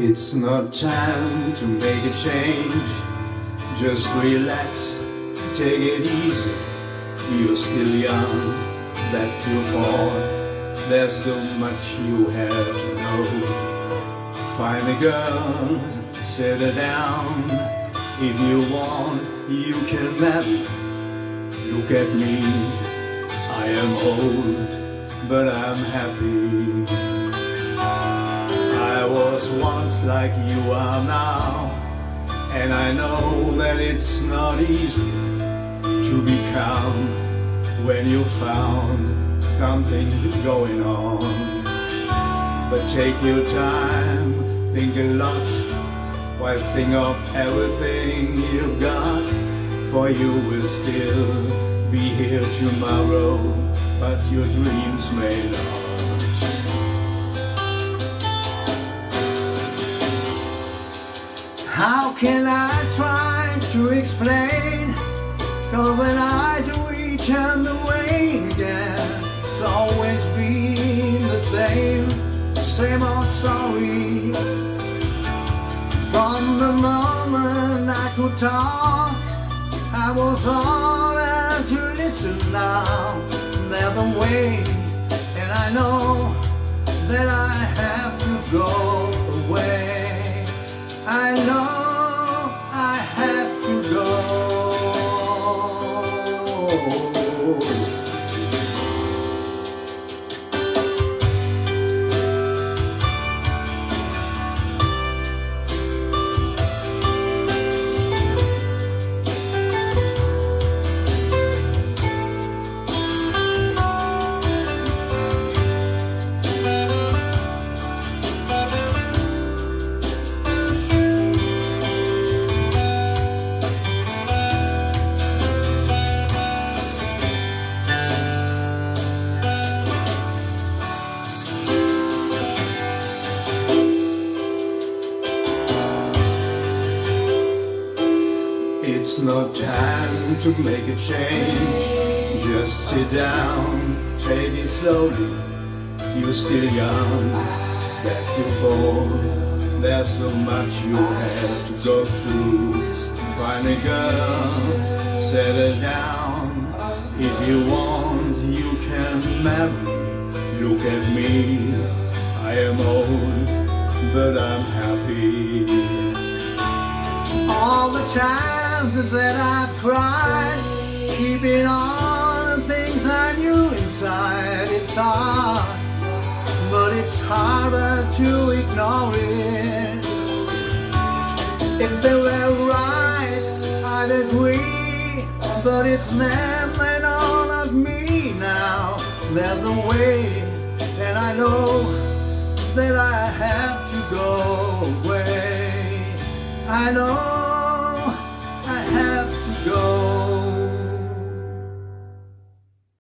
It's not time to make a change. Just relax, take it easy. You're still young, that's your fault. There's so much you have to know. Find a girl, settle down. If you want, you can marry. Look at me, I am old, but I'm happy. I was once like you are now, and I know that it's not easy to be calm when you found something's going on. But take your time, think a lot, while think of everything you've got. For you will still be here tomorrow, but your dreams may not. How can I try to explain? Cause when I do, we turn away again. It's always been the same old story. From the moment I could talk, I was ordered to listen now. There's a way, and I know that I have to go away. I know I have to go. It's not time to make a change. Just sit down, take it slowly. You're still young, that's your fault. There's so much you have to go through. Find a girl, settle down. If you want, you can marry. Look at me, I am old, but I'm happy. All the time that I've cried, keeping all the things I knew inside. It's hard, but it's harder to ignore it. If they were right, I'd agree, but it's them that all of me now. There's a way, and I know that I have to go away. I know